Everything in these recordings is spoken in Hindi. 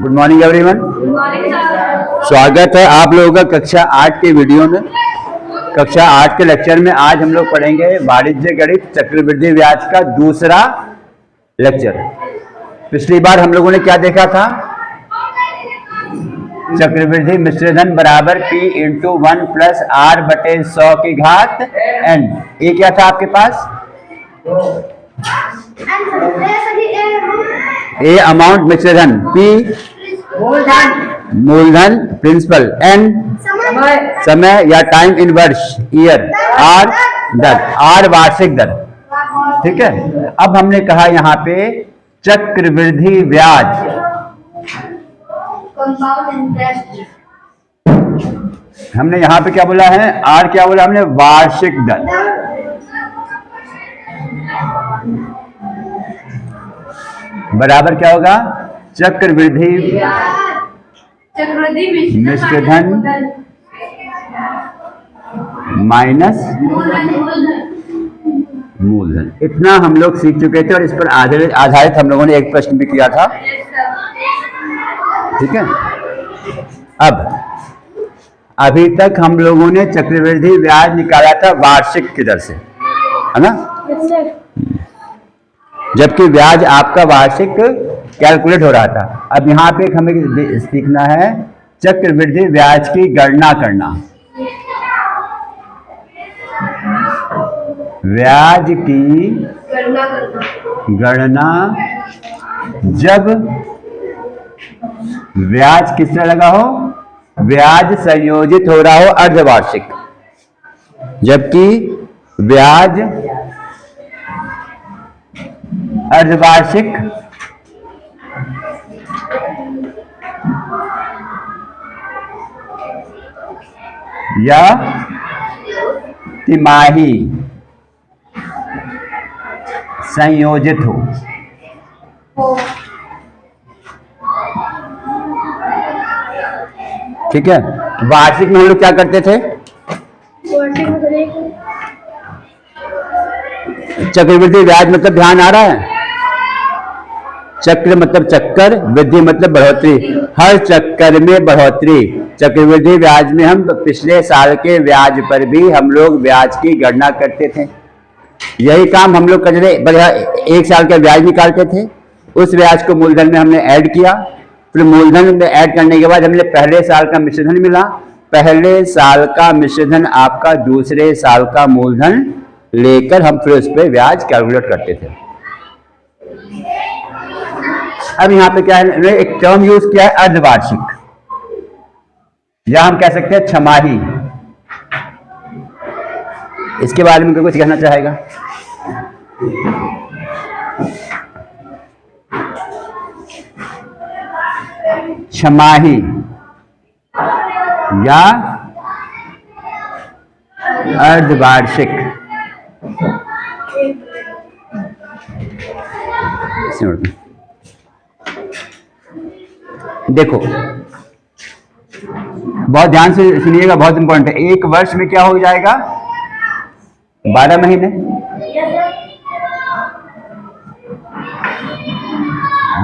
Good morning everyone. स्वागत है आप लोगों का कक्षा 8 के वीडियो में। कक्षा 8 के लेक्चर में आज हम लोग पढ़ेंगे वाणिज्य गणित चक्रवृद्धि ब्याज का दूसरा लेक्चर। पिछली बार हम लोगों ने क्या देखा था? चक्रवृद्धि मिश्रधन बराबर P इंटू 1 प्लस R बटे 100 की घात N। ये क्या था आपके पास? ए अमाउंट मिश्रधन, P मूलधन प्रिंसिपल, N समय या टाइम इन वर्ष ईयर, R दर, R वार्षिक दर। ठीक है। अब हमने कहा यहाँ पे चक्रवृद्धि ब्याज, हमने यहाँ पे क्या बोला है? R क्या बोला हमने? वार्षिक दर। बराबर क्या होगा? चक्रवृद्धि मिश्रधन माइनस मूलधन। इतना हम लोग सीख चुके थे और इस पर आधारित हम लोगों ने एक प्रश्न भी किया था। ठीक है। अब अभी तक हम लोगों ने चक्रवृद्धि ब्याज निकाला था वार्षिक की दर से, है ना? जबकि ब्याज आपका वार्षिक कैलकुलेट हो रहा था। अब यहाँ पे हमें सीखना है चक्रवृद्धि ब्याज की गणना करना। ब्याज की गणना जब ब्याज किस तरह लगा हो? ब्याज संयोजित हो रहा हो अर्धवार्षिक, जबकि ब्याज अर्धवार्षिक या तिमाही संयोजित हो। ठीक है। वार्षिक में हम लोग क्या करते थे? चक्रवृद्धि ब्याज मतलब ध्यान आ रहा है? चक्र मतलब चक्कर, वृद्धि मतलब बढ़ोतरी, हर चक्कर में बढ़ोतरी। चक्रवृद्धि ब्याज में हम पिछले साल के ब्याज पर भी हम लोग ब्याज की गणना करते थे। यही काम हम लोग करते थे। एक साल का ब्याज निकालते थे, उस ब्याज को मूलधन में हमने ऐड किया, फिर मूलधन में ऐड करने के बाद हमने पहले साल का मिश्रधन मिला, पहले साल का मिश्रधन आपका दूसरे साल का मूलधन लेकर हम फिर उस पर ब्याज कैलकुलेट करते थे। अब यहाँ पे क्या है? एक टर्म यूज किया है अर्धवार्षिक, या हम कह सकते हैं छमाही। इसके बारे में कुछ कहना चाहेगा? छमाही या अर्धवार्षिक। देखो बहुत ध्यान से सुनिएगा, बहुत इंपॉर्टेंट है। एक वर्ष में क्या हो जाएगा? 12 महीने।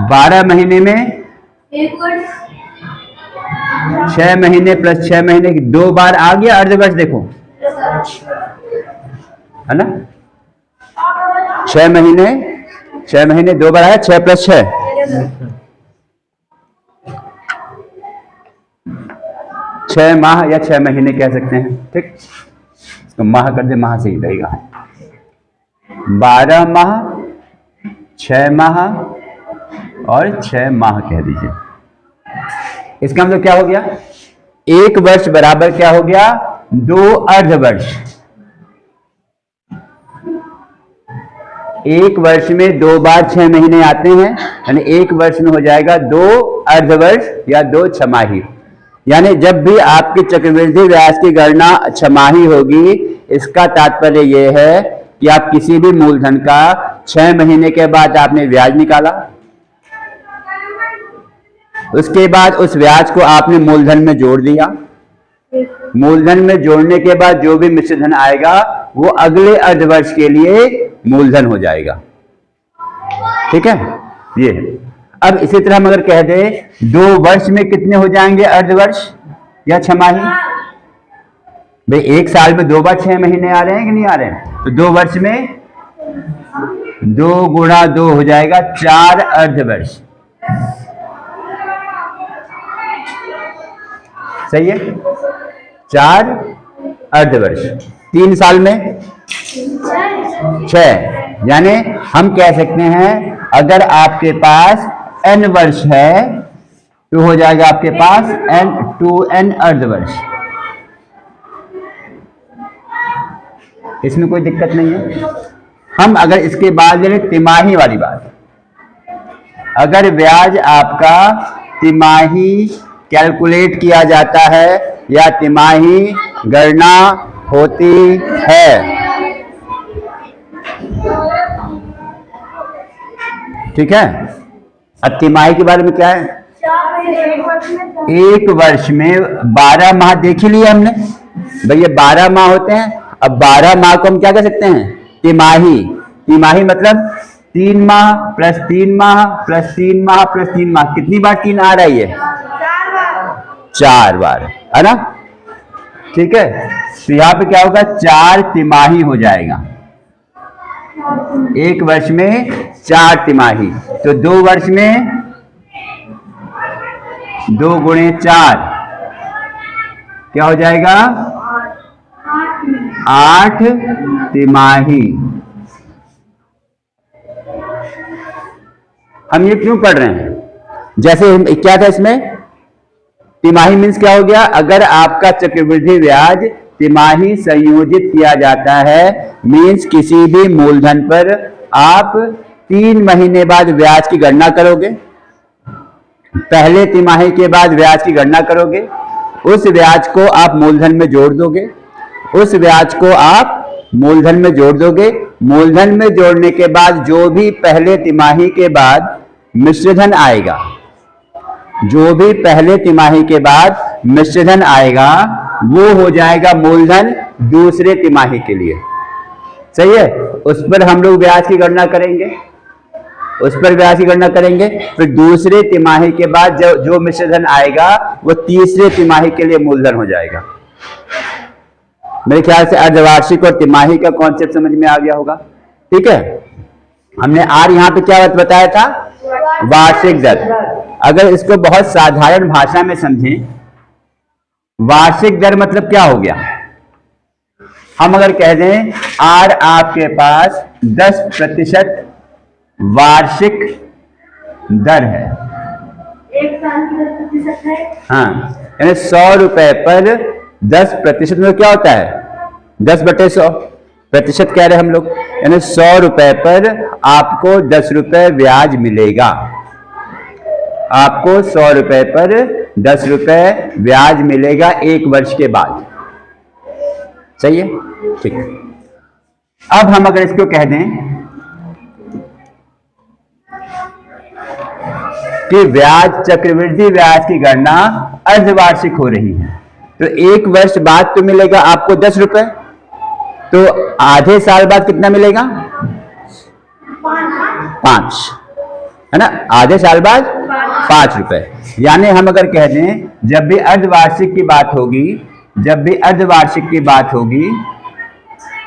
12 महीने में 6 महीने प्लस 6 महीने की 2 बार आ गया अर्धवर्ष। देखो है ना? 6 महीने 2 बार आया, 6 प्लस 6 6 माह या 6 महीने कह सकते हैं। ठीक, तो माह कर दे, माह से ही रहेगा। 12 माह, 6 माह और 6 माह कह दीजिए। इसका मतलब क्या हो गया? एक वर्ष बराबर क्या हो गया? 2 अर्धवर्ष। एक वर्ष में 2 बार 6 महीने आते हैं, यानी एक वर्ष में हो जाएगा 2 अर्धवर्ष या 2 छमाही। यानी जब भी आपकी चक्रवृद्धि ब्याज की गणना छमाही होगी, इसका तात्पर्य यह है कि आप किसी भी मूलधन का 6 महीने के बाद आपने ब्याज निकाला, उसके बाद उस ब्याज को आपने मूलधन में जोड़ दिया, मूलधन में जोड़ने के बाद जो भी मिश्रधन आएगा वो अगले अर्धवर्ष के लिए मूलधन हो जाएगा। ठीक है, ये है। अब इसी तरह हम अगर कह दें 2 वर्ष में कितने हो जाएंगे अर्धवर्ष या छमाही? भाई 1 साल में 2 बार 6 महीने आ रहे हैं कि नहीं आ रहे हैं? तो 2 वर्ष में 2 गुणा 2 हो जाएगा 4 अर्धवर्ष। सही है, 4 अर्धवर्ष। 3 साल में 6, यानी हम कह सकते हैं अगर आपके पास n वर्ष है तो हो जाएगा आपके पास n अर्धवर्ष। इसमें कोई दिक्कत नहीं है। हम अगर इसके बाद ले लें तिमाही वाली बात, अगर ब्याज आपका तिमाही कैलकुलेट किया जाता है या तिमाही गणना होती है, ठीक है। अब तिमाही के बारे में क्या है? 1 वर्ष में 12 माह देख ही लिया हमने भैया, 12 माह होते हैं। अब 12 माह को हम क्या कह सकते हैं? तिमाही। तिमाही मतलब 3 माह प्लस 3 माह प्लस 3 माह प्लस 3 माह। कितनी बार 3 आ रही है? 4 बार, है ना? ठीक है, तो यहां पे क्या होगा? 4 तिमाही हो जाएगा। 1 वर्ष में 4 तिमाही, तो 2 वर्ष में 2 गुणे 4 क्या हो जाएगा? 8 तिमाही। हम ये क्यों पढ़ रहे हैं? जैसे क्या था इसमें? तिमाही मीन्स क्या हो गया? अगर आपका चक्रवृद्धि ब्याज तिमाही संयोजित किया जाता है, मीन्स किसी भी मूलधन पर आप 3 महीने बाद ब्याज की गणना करोगे, पहले तिमाही के बाद ब्याज की गणना करोगे, उस ब्याज को आप मूलधन में जोड़ दोगे, उस ब्याज को आप मूलधन में जोड़ दोगे। मूलधन में जोड़ने के बाद जो भी पहले तिमाही के बाद मिश्रधन आएगा, जो भी पहले तिमाही के बाद मिश्रधन आएगा, वो हो जाएगा मूलधन दूसरे तिमाही के लिए। सही है, उस पर हम लोग ब्याज की गणना करेंगे, उस पर ब्याज की गणना करेंगे। फिर दूसरे तिमाही के बाद जो मिश्रधन आएगा वो तीसरे तिमाही के लिए मूलधन हो जाएगा। मेरे ख्याल से अर्धवार्षिक और तिमाही का कॉन्सेप्ट समझ में आ गया होगा। ठीक है, हमने आर यहां पे क्या बताया था? वार्षिक दर। अगर इसको बहुत साधारण भाषा में समझें, वार्षिक दर मतलब क्या हो गया? हम अगर कह दें आर आपके पास 10% वार्षिक दर है, 1 साल की 10% है। हाँ, यानी 100 रुपए पर 10% में क्या होता है? 10/100 प्रतिशत कह रहे हम लोग, यानी 100 रुपए पर आपको 10 रुपए ब्याज मिलेगा। आपको 100 रुपए पर 10 रुपए ब्याज मिलेगा 1 वर्ष के बाद। सही है, ठीक है। अब हम अगर इसको कह दें कि ब्याज, चक्रवृद्धि ब्याज की गणना अर्धवार्षिक हो रही है, तो 1 वर्ष बाद तो मिलेगा आपको 10 रुपए, तो आधे साल बाद कितना मिलेगा? 5, है ना? आधे साल बाद 5 रुपए। यानी हम अगर कह दें जब भी अर्धवार्षिक की बात होगी, जब भी अर्धवार्षिक की बात होगी,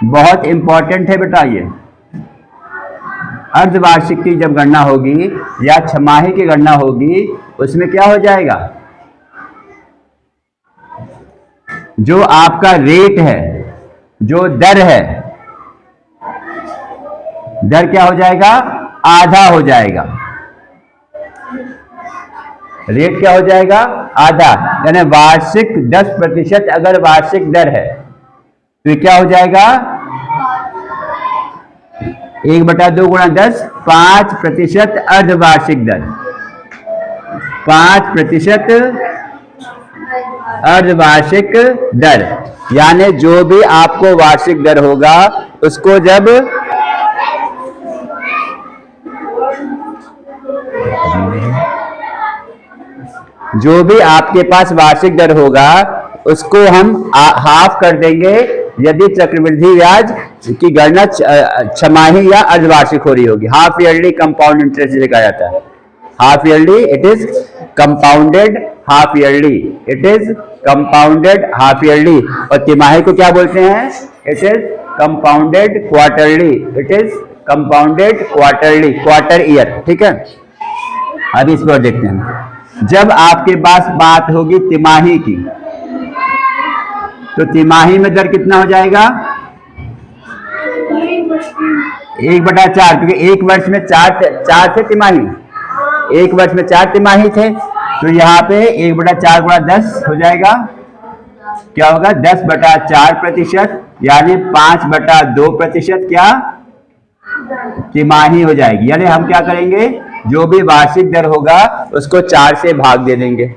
बहुत इंपॉर्टेंट है बेटा ये, अर्धवार्षिक की जब गणना होगी या छमाही की गणना होगी, उसमें क्या हो जाएगा? जो आपका रेट है, जो दर है, दर क्या हो जाएगा? आधा हो जाएगा। रेट क्या हो जाएगा? आधा। यानी वार्षिक 10% अगर वार्षिक दर है तो ये क्या हो जाएगा? 1/2 गुणा 10, 5% अर्धवार्षिक दर, 5% अर्धवार्षिक दर। यानी जो भी आपको वार्षिक दर होगा उसको जब जो भी आपके पास वार्षिक दर होगा उसको हम हाफ कर देंगे यदि चक्रवृद्धि ब्याज की गणना छमाही या अर्धवार्षिक हो रही होगी। हाफ ईयरली कंपाउंड इंटरेस्ट कहा जाता है, half yearly, it is compounded half yearly, it is compounded half yearly. और तिमाही को क्या बोलते हैं? It is compounded quarterly, it is compounded quarterly, quarter year. ठीक है, अब इस पर देखते हैं। जब आपके पास बात होगी तिमाही की, तो तिमाही में दर कितना हो जाएगा? 1/4, क्योंकि एक वर्ष में चार थे तिमाही, एक वर्ष में 4 तिमाही थे, तो यहाँ पे 1/4 गुणा 10 हो जाएगा। क्या होगा? 10/4%, यानी 5/2% क्या तिमाही हो जाएगी। यानी हम क्या करेंगे, जो भी वार्षिक दर होगा उसको 4 से भाग दे देंगे।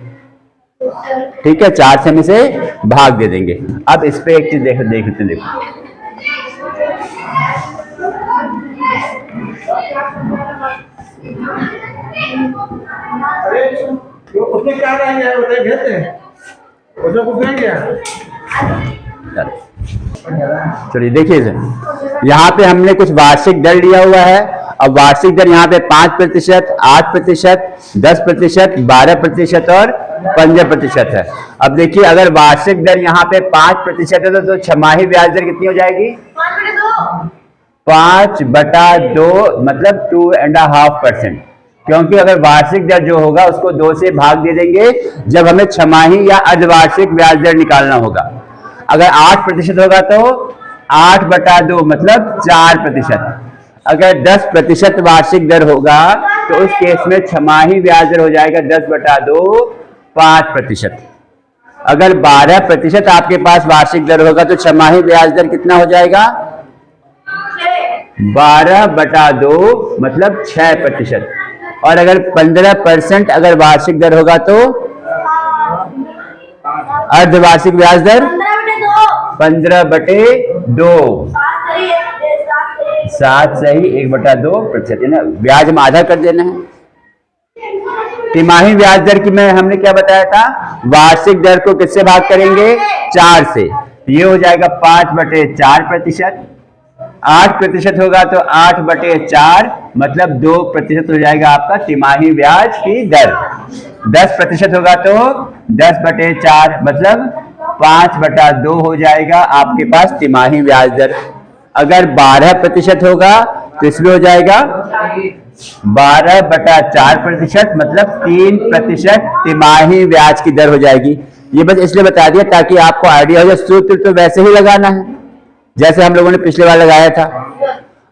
ठीक है, 4 से में से भाग दे देंगे। अब इस पे एक चीज देखते देखो, उसमें क्या रह गया बताइए, घेरते हैं उसमें कुछ रह गया। चलिए देखिए सर, यहाँ पे हमने कुछ वार्षिक दर लिया हुआ है। अब वार्षिक दर यहाँ पे 5%, 8%, 10%, 12% और 15% है। अब देखिए, अगर वार्षिक दर यहाँ पे 5% है तो छमाही ब्याज दर कितनी हो जाएगी? 5/2, मतलब 2.5%। क्योंकि अगर वार्षिक दर जो होगा उसको 2 से भाग दे देंगे जब हमें छमाही या अर्धवार्षिक ब्याज दर निकालना होगा। अगर 8% होगा तो 8/2, मतलब 4%। अगर 10% वार्षिक दर होगा तो उस केस में छमाही ब्याज दर हो जाएगा 10/2, 5%। अगर 12% आपके पास वार्षिक दर होगा तो छमाही ब्याज दर कितना हो जाएगा? 12/2, मतलब 6%। और अगर 15% अगर वार्षिक दर होगा तो अर्धवार्षिक ब्याज दर 15/2, 7 सही 1/2%। ब्याज में आधा कर देना है। तिमाही ब्याज दर की में हमने क्या बताया था? वार्षिक दर को किससे भाग करेंगे? 4 से। ये हो जाएगा 5/4%। 8% होगा तो 8/4, मतलब 2% हो जाएगा आपका तिमाही ब्याज की दर। 10% होगा तो 10/4, मतलब 5/2 हो जाएगा आपके पास तिमाही ब्याज दर। अगर 12% होगा तो इसमें हो जाएगा 12/4%, मतलब 3% तिमाही ब्याज की दर हो जाएगी। ये बस इसलिए बता दिया ताकि आपको आइडिया हो जाए। सूत्र तो वैसे ही लगाना है जैसे हम लोगों ने पिछले बार लगाया था।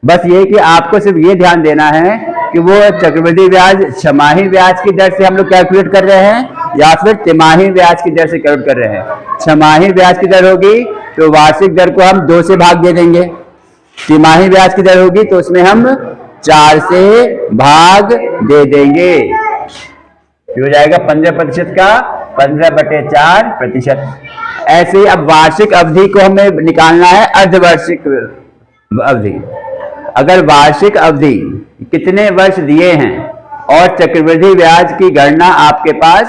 बस ये कि आपको सिर्फ ये ध्यान देना है कि वो चक्रवृद्धि ब्याज छमाही ब्याज की दर से हम लोग कैलकुलेट कर रहे हैं या फिर तिमाही ब्याज की दर से कैलकुलेट कर रहे हैं। छमाही ब्याज की दर होगी तो वार्षिक दर को हम 2 से भाग दे देंगे। तिमाही ब्याज की दर होगी तो उसमें हम 4 से भाग दे देंगे। हो जाएगा 15% का 15/4%। ऐसे ही अब वार्षिक अवधि को हमें निकालना है अर्धवार्षिक अवधि। अगर वार्षिक अवधि कितने वर्ष दिए हैं और चक्रवृद्धि ब्याज की गणना आपके पास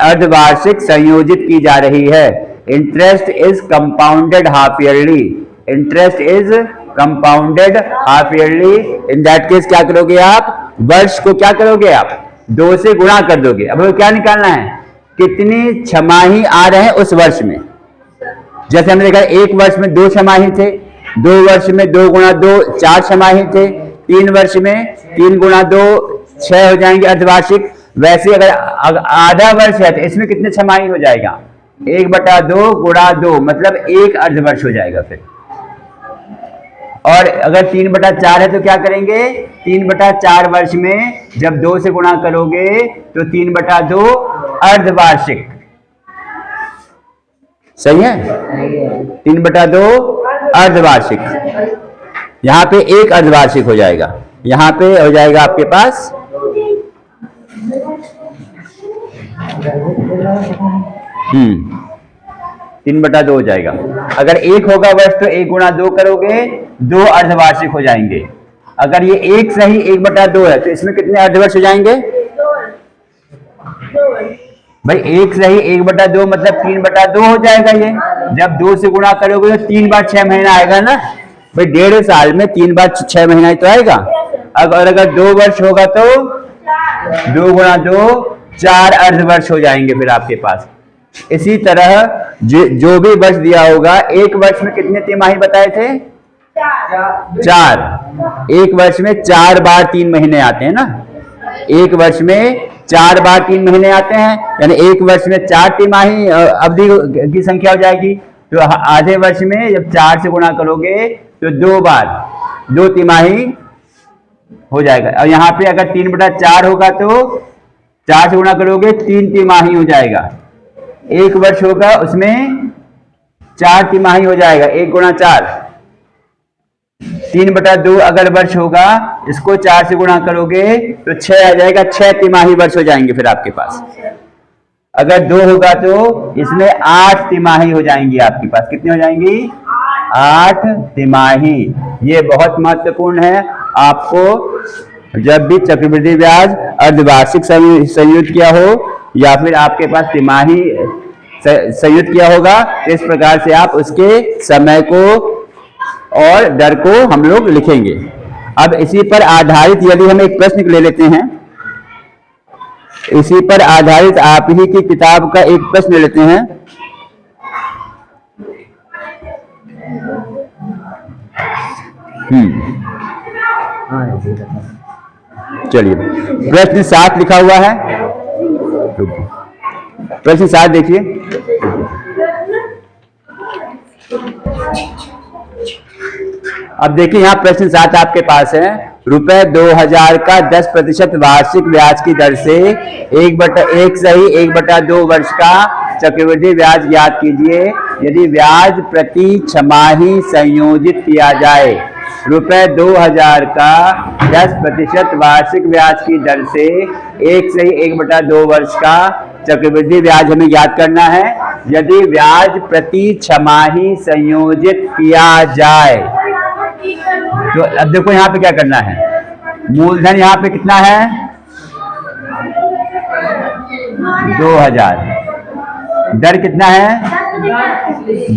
अर्धवार्षिक संयोजित की जा रही है। Interest is compounded half yearly, interest is compounded half yearly. In that case क्या करोगे आप? वर्ष को क्या करोगे आप? 2 से गुणा कर दोगे। अब क्या निकालना है? कितनी छमाही आ रहे हैं उस वर्ष में। जैसे हमने देखा एक वर्ष में 2 छमाही थे, 2 वर्ष में 2 गुणा 2 4 छमाही थे, 3 वर्ष में 3 गुणा 2 6 हो जाएंगे अर्धवार्षिक। वैसे अगर आधा वर्ष है तो इसमें कितने छमाही हो जाएगा? 1/2 गुणा 2, मतलब 1 अर्धवर्ष हो जाएगा फिर। और अगर 3/4 है तो क्या करेंगे? 3/4 वर्ष में जब 2 से गुणा करोगे तो 3/2 अर्धवार्षिक। सही है? 3/2 अर्धवार्षिक। यहां पे 1 अर्धवार्षिक हो जाएगा। यहां पे हो जाएगा आपके पास 3/2 हो जाएगा। अगर 1 होगा वर्ष तो 1 गुणा 2 करोगे, 2 अर्धवार्षिक हो जाएंगे। अगर ये 1 सही 1/2 है तो इसमें कितने अर्धवर्ष हो जाएंगे? भाई 1 सही 1/2 मतलब 3/2 हो जाएगा। ये जब 2 से गुणा करोगे तो 3 बार 6 महीना आएगा ना भाई। 1.5 साल में 3 बार 6 महीना ही तो आएगा। अगर 2 वर्ष होगा तो 2 गुणा 2 4 अर्धवर्ष हो जाएंगे फिर आपके पास। इसी तरह जो भी वर्ष दिया होगा, एक वर्ष में कितने तिमाही बताए थे? 4। एक वर्ष में 4 बार 3 महीने आते हैं ना, एक वर्ष में 4 बार 3 महीने आते हैं, यानी एक वर्ष में 4 तिमाही अवधि की संख्या हो जाएगी। तो आधे वर्ष में जब 4 से गुणा करोगे तो 2 बार 2 तिमाही हो जाएगा। और यहाँ पे अगर 3/4 होगा तो 4 से गुणा करोगे 3 तिमाही हो जाएगा। एक वर्ष होगा उसमें 4 तिमाही हो जाएगा, 1 गुणा 4। 3/2 अगर वर्ष होगा, इसको 4 से गुणा करोगे तो 6 आ जाएगा, 6 तिमाही वर्ष हो जाएंगे फिर आपके पास। अगर 2 होगा तो इसमें 8 तिमाही हो जाएंगी आपके पास। कितनी हो जाएंगी? 8 तिमाही। ये बहुत महत्वपूर्ण है। आपको जब भी चक्रवृद्धि ब्याज अर्धवार्षिक संयुक्त किया हो या फिर आपके पास तिमाही संयुक्त किया होगा, इस प्रकार से आप उसके समय को और दर को हम लोग लिखेंगे। अब इसी पर आधारित यदि हम एक प्रश्न ले लेते हैं, इसी पर आधारित आप ही की किताब का एक प्रश्न ले लेते हैं। चलिए, प्रश्न 7 लिखा हुआ है। प्रश्न 7 देखिए। अब देखिए यहाँ प्रश्न 7 आपके पास है। रुपए 2000 का 10% वार्षिक ब्याज की दर से 1/2 वर्ष का चक्रवृद्धि ब्याज ज्ञात कीजिए यदि ब्याज प्रति छमाही संयोजित किया जाए। रुपए 2000 का 10% वार्षिक ब्याज की दर से 1/2 वर्ष का चक्रवृद्धि ब्याज हमें ज्ञात करना है यदि ब्याज प्रति छमाही संयोजित किया जाए। तो अब देखो यहाँ पे क्या करना है। मूलधन यहाँ पे कितना है? 2000। दर कितना है?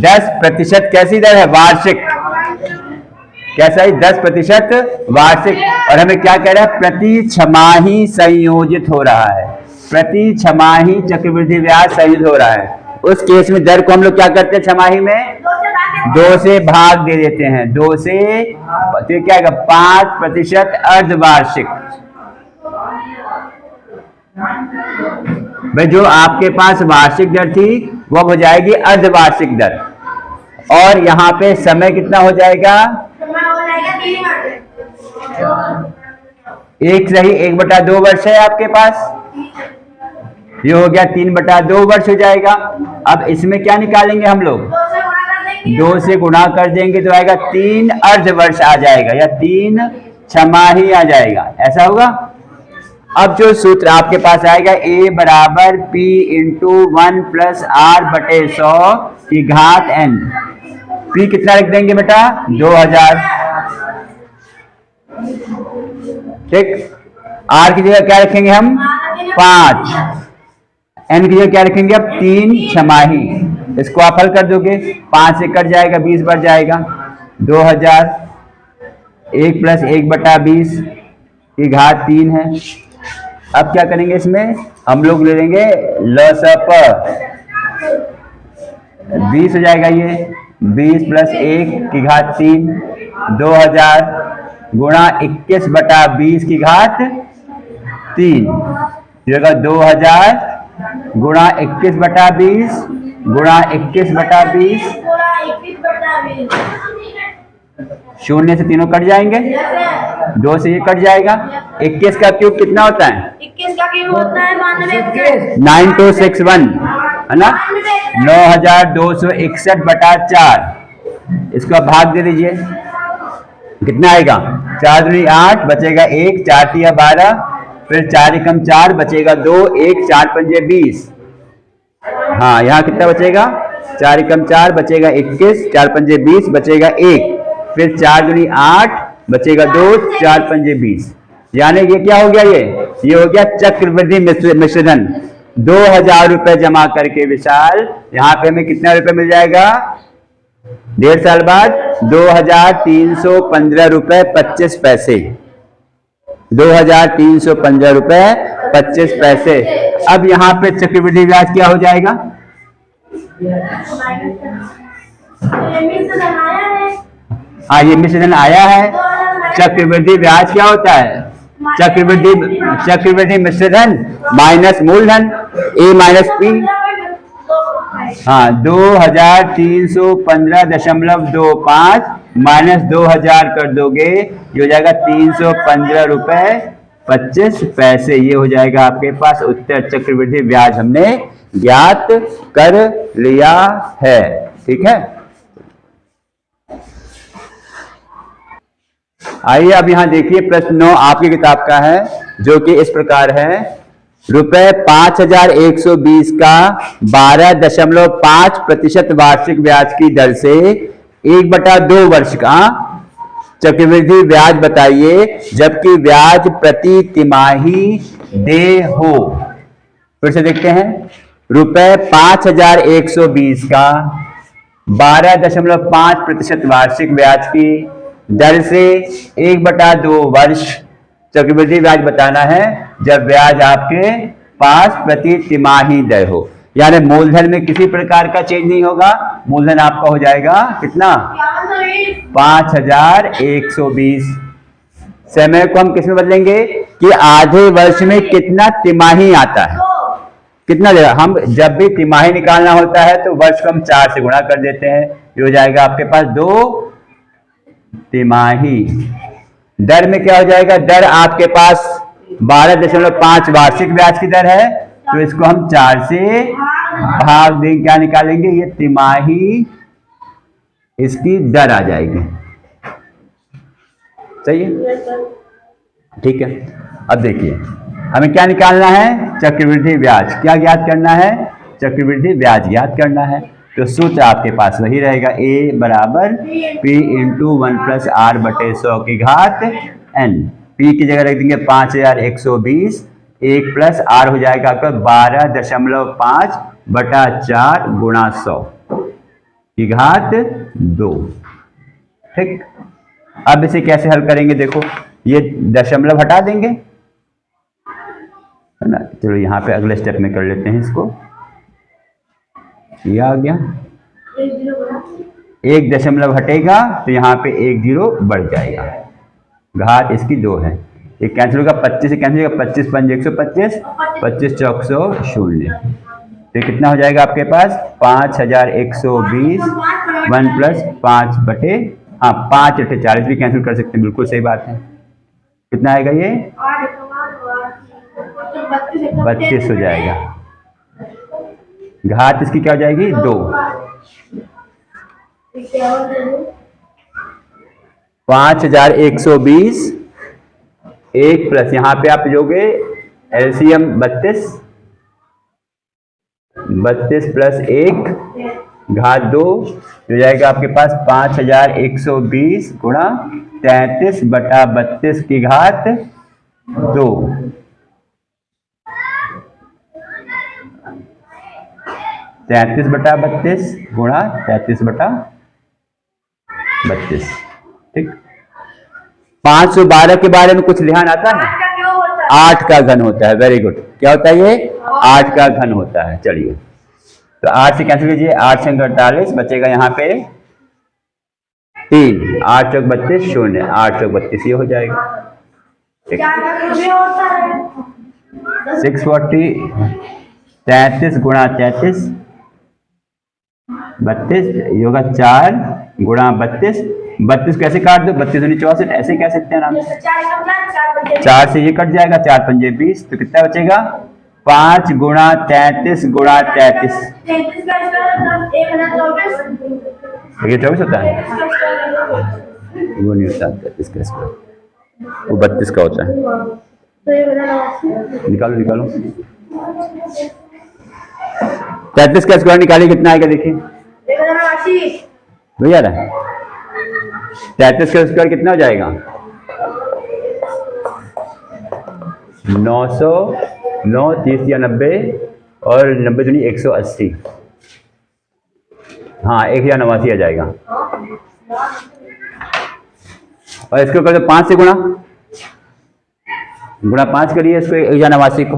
10%। कैसी दर है? वार्षिक। कैसा है? 10% वार्षिक। और हमें क्या कह रहा है? प्रति छमाही संयोजित हो रहा है। प्रति छमाही चक्रवृद्धि ब्याज संयोजित हो रहा है। उस केस में दर को हम लोग क्या करते हैं? छमाही में 2 से भाग दे देते हैं। 2 से तो क्या आएगा? 5% अर्धवार्षिक। भाई जो आपके पास वार्षिक दर थी वो हो जाएगी अर्धवार्षिक दर। और यहाँ पे समय कितना हो जाएगा? 1/2 वर्ष है आपके पास। ये हो गया 3/2 वर्ष हो जाएगा। अब इसमें क्या निकालेंगे हम लोग? 2 से गुणा कर देंगे तो आएगा 3 अर्धवर्ष आ जाएगा या 3 छमाही आ जाएगा। ऐसा होगा। अब जो सूत्र आपके पास आएगा A बराबर P × 1 + R/100 की घात n। P कितना रख देंगे बेटा? 2000। ठीक। R की जगह क्या रखेंगे हम? 5। n की जगह क्या रखेंगे? अब 3 छमाही। इसको आप हल कर दोगे, 5 से कट जाएगा, 20 बढ़ जाएगा। 2000 1 + 1/20 की घात 3 है। अब क्या करेंगे? इसमें हम लोग ले लेंगे लसप 20 हो जाएगा। ये 20 + 1 की घात 3। 2000 गुणा 21/20 की घात 3। 2000 गुणा 21/20 गुणा 21/20। 0 से तीनों कट जाएंगे, 2 से ये कट जाएगा। 21 का क्यूब कितना होता है? 21 का क्यूब होता है 92। 9261 है ना। 9261/4। इसको आप भाग दे दीजिए। कितना आएगा? 4 दूनी 8 बचेगा 1, 4 × 12, फिर 4 × 4 बचेगा 2, 1 4 × 5 20। हाँ, यहाँ कितना बचेगा? 4 × 4 बचेगा 21, 4 × 5 20 बचेगा 1, फिर 4 दूनी 8 बचेगा 2, 4 × 5 20। यानी ये क्या हो गया? ये हो गया चक्रवृद्धि मिश्रधन। 2000 रुपए जमा करके विशाल यहाँ पे हमें कितना रुपए मिल जाएगा? 1.5 साल बाद 2315 रुपए 25 पैसे। 2315 रुपए 25 पैसे। अब यहाँ पे चक्रवृद्धि ब्याज क्या हो जाएगा? हाँ, ये मिश्रण आया है। चक्रवृद्धि ब्याज क्या होता है? चक्रवृद्धि मिश्रण माइनस मूलधन ए माइनस पी। हाँ, 2315.25 माइनस 2000 कर दोगे, ये हो जाएगा 315 रुपए 25 पैसे। ये हो जाएगा आपके पास उत्तर। चक्रवृद्धि ब्याज हमने ज्ञात कर लिया है। ठीक है, आइए अब यहां देखिए प्रश्न 9 आपकी किताब का है, जो कि इस प्रकार है। रुपए 5120 का 12.5% वार्षिक ब्याज की दर से 1/2 वर्ष का चक्रवृद्धि ब्याज बताइए, जबकि ब्याज प्रति तिमाही देय हो। फिर से देखते हैं। रुपए 5120 का 12.5% वार्षिक ब्याज की दर से 1/2 वर्ष चक्रवृद्धि ब्याज बताना है, जब ब्याज आपके पास प्रति तिमाही देय हो। यानी मूलधन में किसी प्रकार का चेंज नहीं होगा। मूलधन आपका हो जाएगा कितना? 5120। समय को हम किस में बदलेंगे कि आधे वर्ष में कितना तिमाही आता है, कितना देगा। हम जब भी तिमाही निकालना होता है तो वर्ष को हम 4 से गुणा कर देते हैं। ये हो जाएगा आपके पास 2 तिमाही। दर में क्या हो जाएगा? दर आपके पास 12.5 वार्षिक ब्याज की दर है, तो इसको हम 4 से भाग देंगे, क्या निकालेंगे? ये तिमाही इसकी दर आ जाएगी। सही है, ठीक है। अब देखिए हमें क्या निकालना है? चक्रवृद्धि ब्याज। क्या ज्ञात करना है? चक्रवृद्धि ब्याज ज्ञात करना है। तो सूत्र आपके पास वही रहेगा, A बराबर P इंटू 1 प्लस R बटे 100 की घात N। P की जगह रख देंगे 5120, 1 प्लस R हो जाएगा आपका 12.5 बटा 4 गुणा 100 की घात 2। ठीक, अब इसे कैसे हल करेंगे? देखो, ये दशमलव हटा देंगे, है ना। चलो यहाँ पे अगले स्टेप में कर लेते हैं इसको। ये आ गया, 1 दशमलव हटेगा तो यहाँ पे 1 0 बढ़ जाएगा। घात इसकी 2 है, ये कैंसिल होगा, 25 से कैंसिल होगा, 25 5 125, 25 चौक 100 0। तो कितना हो जाएगा आपके पास? 5120 1 प्लस 5 बटे 5 × 40 भी कैंसिल कर सकते हैं, बिल्कुल सही बात है। कितना आएगा? ये 32 हो जाएगा। घात इसकी क्या हो जाएगी? 2। 5120 1 प्लस यहाँ पे आप जोगे एलसीएम 32 प्लस 1 घात 2 हो जाएगा आपके पास 5120 गुणा 33 बटा 32 की घात 2। 33 बटा 32 गुणा 33 बटा 32। ठीक, 512 के बारे में कुछ ध्यान आता है? 8 का घन होता है। Very good. क्या होता है ये? 8 का घन होता है। चलिए, तो 8 से कैंसिल कीजिए, 8 से 48 बचेगा यहाँ पे 3, 8 चौक 32 0, 8 चौक 32 ये हो जाएगा। 640 33 गुणा 33 32, ये होगा 4 गुणा 32। 32 कैसे काट दो? 32 दूनी 64, ऐसे कह सकते हैं आराम से। 4 से ये कट जाएगा, 4 पंजे 20, तो कितना बचेगा? 5 गुणा 33 गुणा 33, ये 24 होता है। वो नहीं होता 33 का स्क्वायर, वो 32 का होता है। निकालो निकालो, 33 का स्क्वायर निकालिए, कितना आएगा? देखिए हो जा रहा है। 33 का स्क्वायर कितना हो जाएगा? 900, 9 30 या 90, और 90 दूनी 180, हाँ 1089 आ जाएगा। और इसको कर दो 5 से गुणा, गुणा 5 करिए इसको 189 को।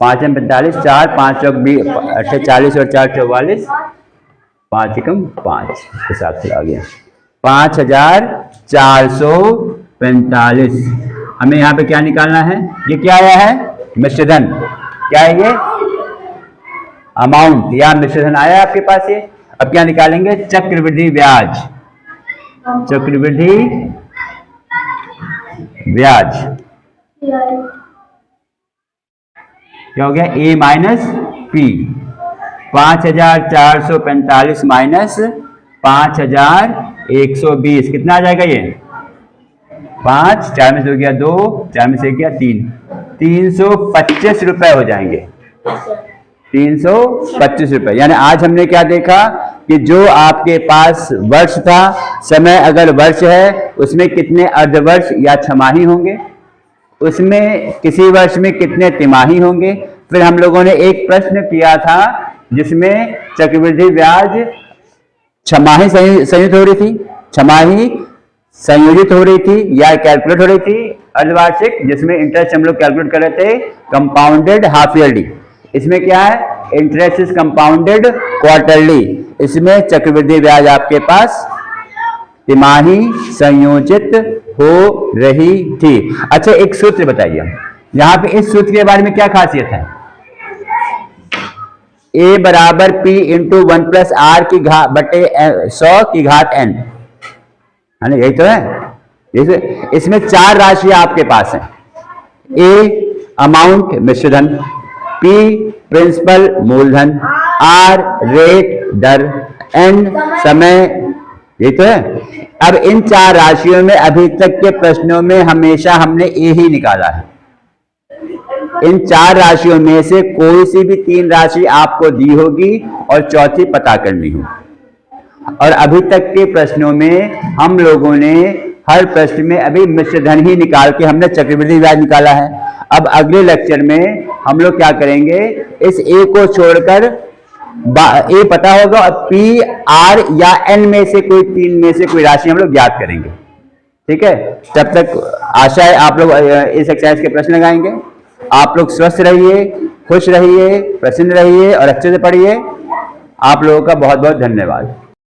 5 में 45, 4 5 चौक 40 और 4 44, 5 एकम 5 हिसाब से आ गया 5445। हमें यहाँ पे क्या निकालना है? ये क्या आया है? मिश्रधन। क्या है ये? अमाउंट या मिश्रधन आया आपके पास ये। अब क्या निकालेंगे? चक्रवृद्धि ब्याज। चक्रवृद्धि ब्याज क्या हो गया? A minus P। 5445 माइनस 5120 कितना आ जाएगा ये? 5, 4 में से हो गया 2, 4 में से गया 3, 325 रुपए हो जाएंगे। 325 रुपए। यानी आज हमने क्या देखा कि जो आपके पास वर्ष था, समय अगर वर्ष है, उसमें कितने अर्धवर्ष या छमाही होंगे, उसमें किसी वर्ष में कितने तिमाही होंगे। फिर हम लोगों ने एक प्रश्न किया था जिसमें चक्रवृद्धि ब्याज छमाही संयुक्त हो रही थी, छमाही संयोजित हो रही थी या कैलकुलेट हो रही थी, अर्धवार्षिक जिसमें इंटरेस्ट हम लोग कैलकुलेट कर रहे थे कंपाउंडेड हाफ ईयरली। इसमें क्या है? Interest is compounded quarterly. इसमें चक्रवृद्धि ब्याज आपके पास तिमाही संयोजित हो रही थी। अच्छा, एक सूत्र बताइए यहां पे, इस सूत्र के बारे में क्या खासियत है? A बराबर P इंटू 1 प्लस R की घात बटे 100 की घात n, है ना? यही तो है। इसमें 4 राशियां आपके पास हैं। A अमाउंट मिश्रधन, P प्रिंसिपल मूलधन, R रेट दर, n समय, यही तो है। अब इन 4 राशियों में अभी तक के प्रश्नों में हमेशा हमने A ही निकाला है। इन 4 राशियों में से कोई सी भी 3 राशि आपको दी होगी और चौथी पता करनी होगी। और अभी तक के प्रश्नों में हम लोगों ने हर प्रश्न में अभी मिश्रधन ही निकाल के हमने चक्रवृद्धि ब्याज निकाला है। अब अगले लेक्चर में हम लोग क्या करेंगे? इस A को छोड़कर A पता होगा और P, R या N में से कोई 3 में से कोई राशि हम लोग ज्ञात करेंगे। ठीक है, तब तक आशा है आप लोग इस एक्सरसाइज के प्रश्न लगाएंगे। आप लोग स्वस्थ रहिए, खुश रहिए, प्रसन्न रहिए और अच्छे से पढ़िए। आप लोगों का बहुत बहुत धन्यवाद।